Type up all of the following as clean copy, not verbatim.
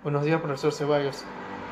Buenos días, profesor Ceballos.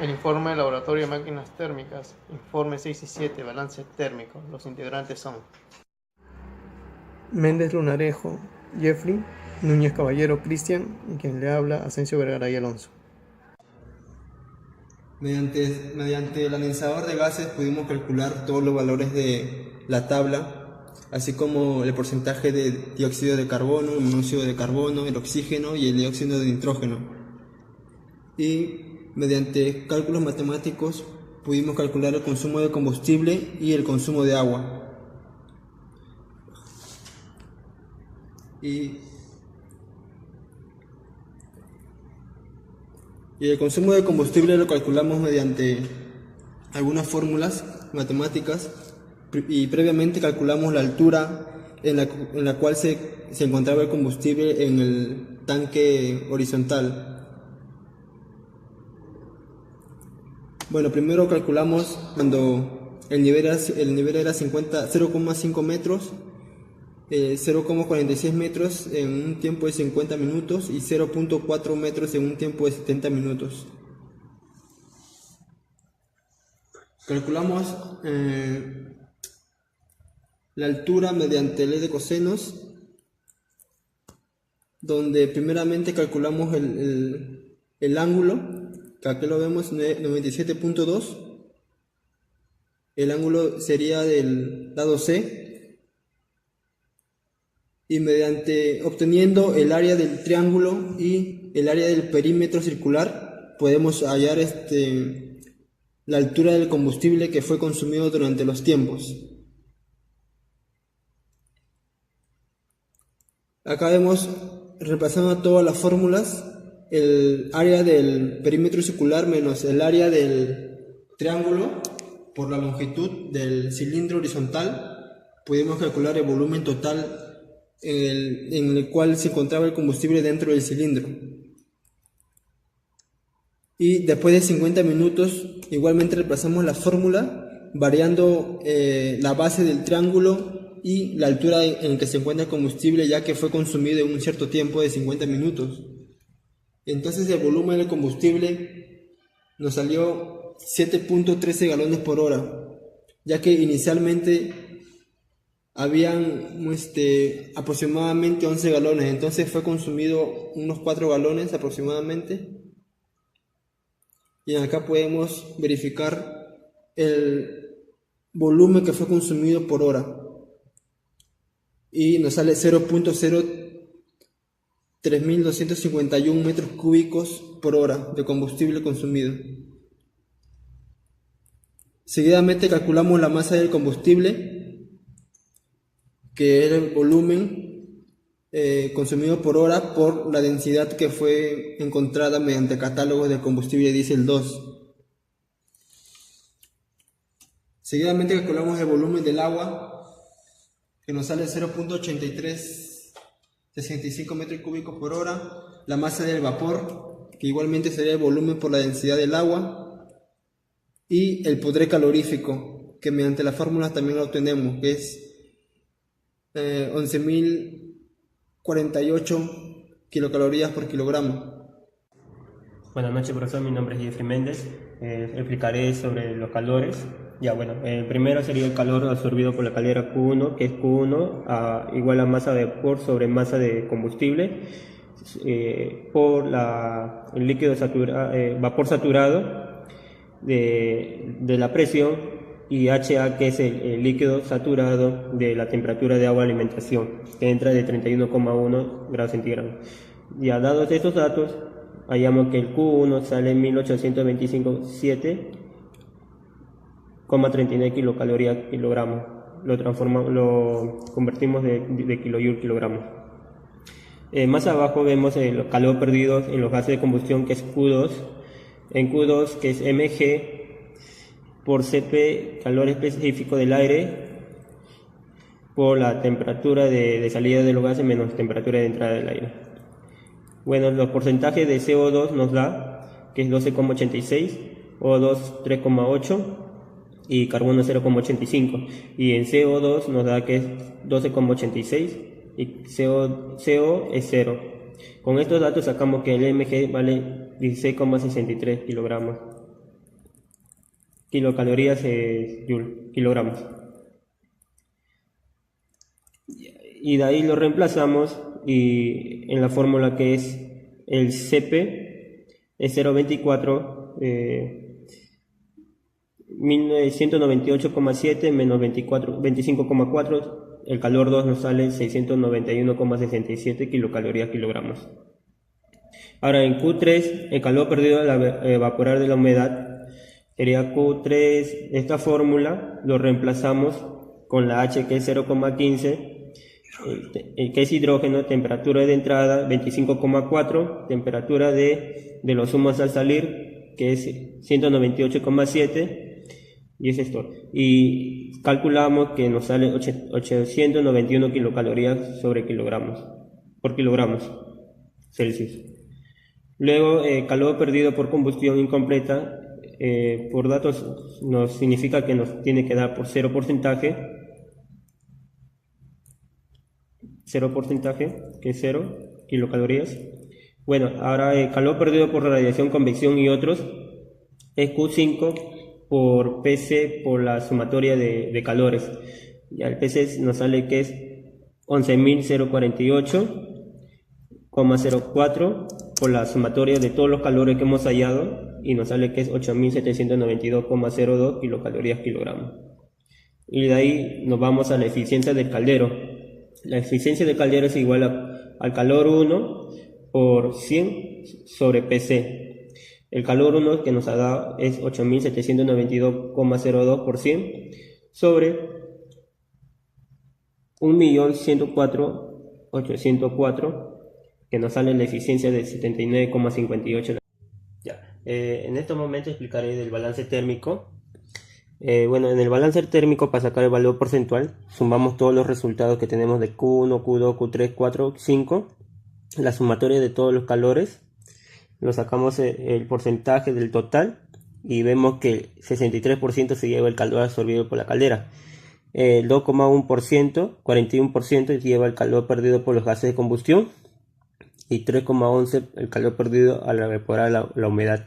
El informe del Laboratorio de Máquinas Térmicas, informe 6 y 7, balance térmico. Los integrantes son Méndez Lunarejo, Jeffrey, Núñez Caballero, Cristian, y quien le habla, Asensio Vergaray Alonso. Mediante el analizador de gases pudimos calcular todos los valores de la tabla, así como el porcentaje de dióxido de carbono, el monóxido de carbono, el oxígeno y el dióxido de nitrógeno. Y mediante cálculos matemáticos pudimos calcular el consumo de combustible y el consumo de agua. Y el consumo de combustible lo calculamos mediante algunas fórmulas matemáticas y previamente calculamos la altura en la cual se encontraba el combustible en el tanque horizontal. Bueno, primero calculamos cuando el nivel era 0,5 metros, 0,46 metros en un tiempo de 50 minutos y 0,4 metros en un tiempo de 70 minutos. Calculamos la altura mediante ley de cosenos, donde primeramente calculamos el ángulo, que aquí lo vemos 97.2. El ángulo sería del lado C, y mediante obteniendo el área del triángulo y el área del perímetro circular podemos hallar la altura del combustible que fue consumido durante los tiempos. Acá vemos, repasando todas las fórmulas, el área del perímetro circular menos el área del triángulo por la longitud del cilindro horizontal. Pudimos calcular el volumen total en el cual se encontraba el combustible dentro del cilindro. Y después de 50 minutos igualmente reemplazamos la fórmula variando la base del triángulo y la altura en la que se encuentra el combustible, ya que fue consumido en un cierto tiempo de 50 minutos. Entonces el volumen del combustible nos salió 7.13 galones por hora, ya que inicialmente habían aproximadamente 11 galones, entonces fue consumido unos 4 galones aproximadamente. Y acá podemos verificar el volumen que fue consumido por hora y nos sale 0.03251 metros cúbicos por hora de combustible consumido. Seguidamente calculamos la masa del combustible, que era el volumen consumido por hora por la densidad que fue encontrada mediante catálogos de combustible diésel 2. Seguidamente calculamos el volumen del agua, que nos sale 0.8365 metros cúbicos por hora, la masa del vapor, que igualmente sería el volumen por la densidad del agua, y el poder calorífico, que mediante la fórmula también lo obtenemos, que es 11.048 kilocalorías por kilogramo. Buenas noches, profesor. Mi nombre es Jeffrey Méndez. Explicaré sobre los calores. El primero sería el calor absorbido por la caldera Q1, que es Q1 igual a masa de vapor sobre masa de combustible por el líquido vapor saturado de la presión, y HA, que es el líquido saturado de la temperatura de agua de alimentación, que entra de 31,1 grados centígrados. Ya dados estos datos, hallamos que el Q1 sale en 1825,7,39 kilocalorías kilogramo. Lo convertimos de kilojoule kilogramo. Más abajo vemos el calor perdido en los gases de combustión, que es Q2. En Q2, que es mg por Cp, calor específico del aire, por la temperatura de salida de los gases menos temperatura de entrada del aire. Bueno, los porcentajes de CO2 nos da que es 12,86, O2 3,8 y carbono 0,85. Y en CO2 nos da que es 12,86 y CO es 0. Con estos datos sacamos que el mg vale 16,63 kilogramos. Kilocalorías es kilogramos. Y de ahí lo reemplazamos y en la fórmula que es el CP es 0,24 198,7 menos 25,4, el calor 2 nos sale 691,67 kilocalorías kilogramos. Ahora en Q3 el calor perdido al evaporar de la humedad sería Q3, esta fórmula lo reemplazamos con la H que es 0,15, el que es hidrógeno, temperatura de entrada 25,4, temperatura de los humos al salir que es 198,7 y es esto. Y calculamos que nos sale 891 kilocalorías sobre kilogramos, por kilogramos Celsius. Luego, calor perdido por combustión incompleta, por datos nos significa que nos tiene que dar por 0%, que es 0 kilocalorías. Bueno, ahora calor perdido por radiación, convección y otros es Q5 por PC por la sumatoria de calores. Ya el PC nos sale que es 11.048,04 por la sumatoria de todos los calores que hemos hallado y nos sale que es 8.792,02 kilocalorías kilogramos. Y de ahí nos vamos a la eficiencia del caldero. La eficiencia del caldero es igual al calor 1 por 100 sobre PC. El calor 1 que nos ha dado es 8.792,02 por 100 sobre 1.104.804 que nos sale la eficiencia de 79,58. En estos momentos explicaré del balance térmico. Bueno, en el balance térmico, para sacar el valor porcentual, sumamos todos los resultados que tenemos de Q1, Q2, Q3, 4, 5, la sumatoria de todos los calores, lo sacamos el porcentaje del total y vemos que el 63% se lleva el calor absorbido por la caldera. El 2,1%, 41% lleva el calor perdido por los gases de combustión y 3,11% el calor perdido al evaporar la humedad,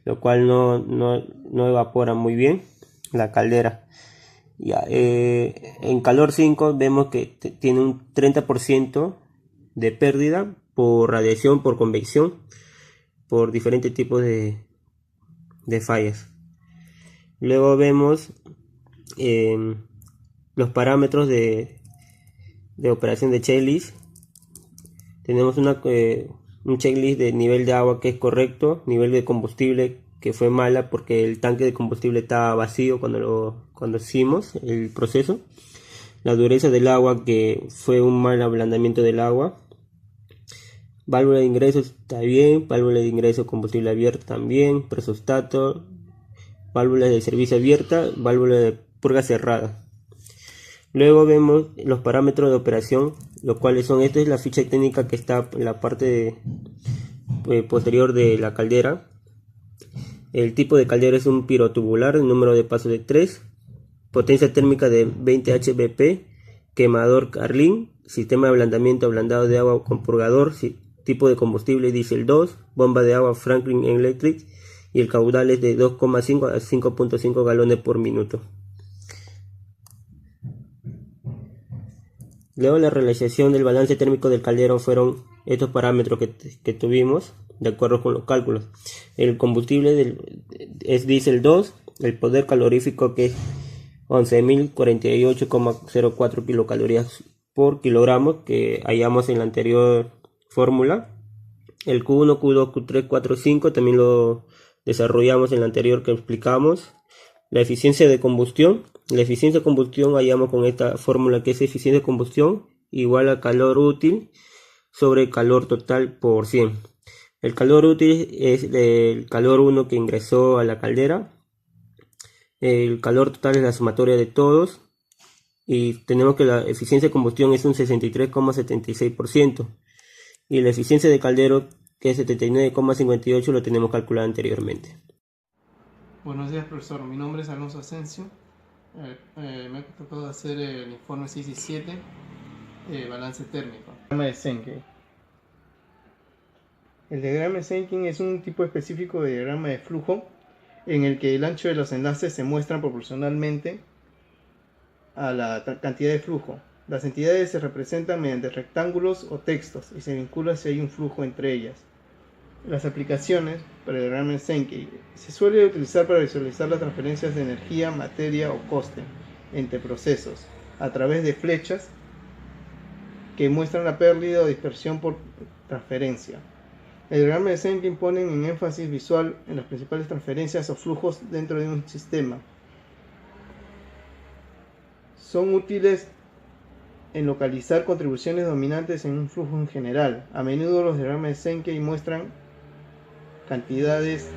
lo cual no evapora muy bien la caldera. En calor 5 vemos que tiene un 30% de pérdida por radiación, por convección, por diferentes tipos de fallas. Luego vemos los parámetros de operación de checklist. Tenemos un checklist de nivel de agua que es correcto, nivel de combustible que fue mala porque el tanque de combustible estaba vacío cuando hicimos el proceso. La dureza del agua, que fue un mal ablandamiento del agua. Válvula de ingreso está bien, válvula de ingreso combustible abierta también, presostato, válvula de servicio abierta, válvula de purga cerrada. Luego vemos los parámetros de operación, los cuales son, esta es la ficha técnica que está en la parte posterior de la caldera. El tipo de caldera es un pirotubular, el número de pasos de 3, potencia térmica de 20 hbp, quemador Carlin, sistema de ablandamiento ablandado de agua con purgador, tipo de combustible diésel 2, bomba de agua Franklin Electric y el caudal es de 2,5 a 5,5 galones por minuto. Luego la realización del balance térmico del caldero fueron estos parámetros que tuvimos de acuerdo con los cálculos. El combustible es diésel 2, el poder calorífico que es 11.048,04 kilocalorías por kilogramo que hallamos en la anterior fórmula. El Q1, Q2, Q3, 4, 5 también lo desarrollamos en la anterior que explicamos. La eficiencia de combustión. La eficiencia de combustión hallamos con esta fórmula que es eficiencia de combustión igual a calor útil sobre calor total por 100. El calor útil es el calor 1 que ingresó a la caldera. El calor total es la sumatoria de todos. Y tenemos que la eficiencia de combustión es un 63,76%. Y la eficiencia de caldero, que es 79,58%, lo tenemos calculado anteriormente. Buenos días, profesor. Mi nombre es Alonso Asensio. Me ha tocado hacer el informe 6 y 7, balance térmico. Programa de Sankey. El diagrama de Sankey es un tipo específico de diagrama de flujo en el que el ancho de los enlaces se muestran proporcionalmente a la cantidad de flujo. Las entidades se representan mediante rectángulos o textos y se vincula si hay un flujo entre ellas. Las aplicaciones para el diagrama de Sankey se suele utilizar para visualizar las transferencias de energía, materia o coste entre procesos a través de flechas que muestran la pérdida o dispersión por transferencia. El diagrama de Sankey pone en énfasis visual en las principales transferencias o flujos dentro de un sistema. Son útiles en localizar contribuciones dominantes en un flujo en general. A menudo los diagramas de Sankey muestran cantidades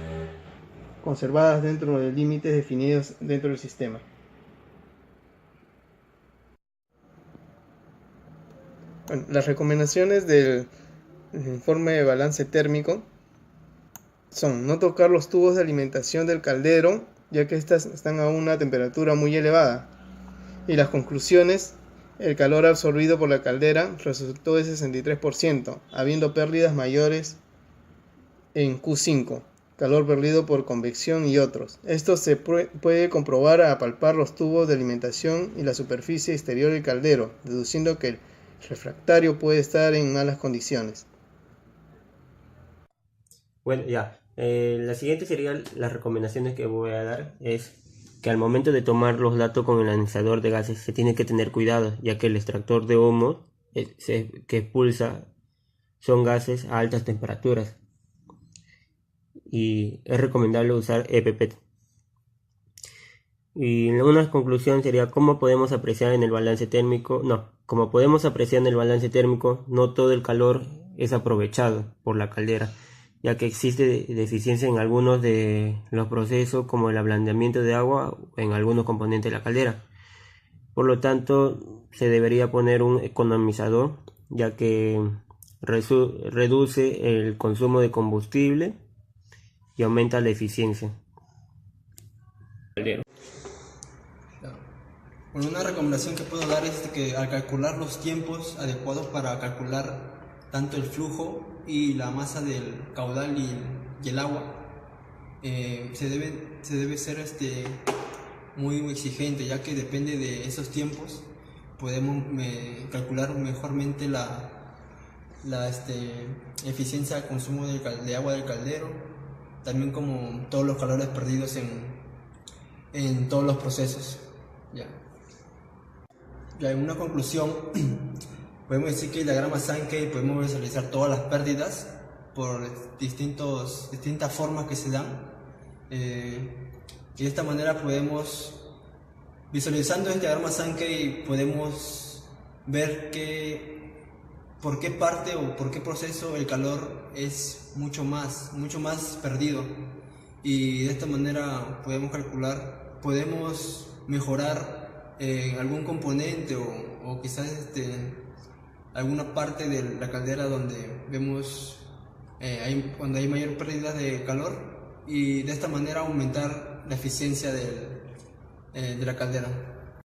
conservadas dentro de límites definidos dentro del sistema. Bueno, las recomendaciones del informe de balance térmico son no tocar los tubos de alimentación del caldero, ya que estas están a una temperatura muy elevada. Y las conclusiones: el calor absorbido por la caldera resultó de 63%, habiendo pérdidas mayores en Q5, calor perdido por convección y otros. Esto se puede comprobar al palpar los tubos de alimentación y la superficie exterior del caldero, deduciendo que el refractario puede estar en malas condiciones. Bueno, ya. Las siguientes serían las recomendaciones que voy a dar. Es que al momento de tomar los datos con el analizador de gases se tiene que tener cuidado, ya que el extractor de humo que expulsa son gases a altas temperaturas y es recomendable usar EPP. Y una conclusión sería cómo podemos apreciar en el balance térmico. Como podemos apreciar en el balance térmico, no todo el calor es aprovechado por la caldera, ya que existe deficiencia en algunos de los procesos, como el ablandamiento de agua en algunos componentes de la caldera. Por lo tanto, se debería poner un economizador, ya que reduce el consumo de combustible y aumenta la eficiencia. Bueno, una recomendación que puedo dar es que al calcular los tiempos adecuados para calcular tanto el flujo y la masa del caudal y el agua, se debe ser muy exigente, ya que depende de esos tiempos podemos calcular mejormente la eficiencia de consumo de agua del caldero, también como todos los calores perdidos en todos los procesos. Ya en una conclusión, podemos decir que el diagrama Sankey podemos visualizar todas las pérdidas por distintas formas que se dan. Y de esta manera visualizando este diagrama Sankey, podemos ver por qué parte o por qué proceso el calor es mucho más perdido. Y de esta manera podemos mejorar algún componente o quizás alguna parte de la caldera donde vemos cuando hay mayor pérdida de calor, y de esta manera aumentar la eficiencia de la caldera.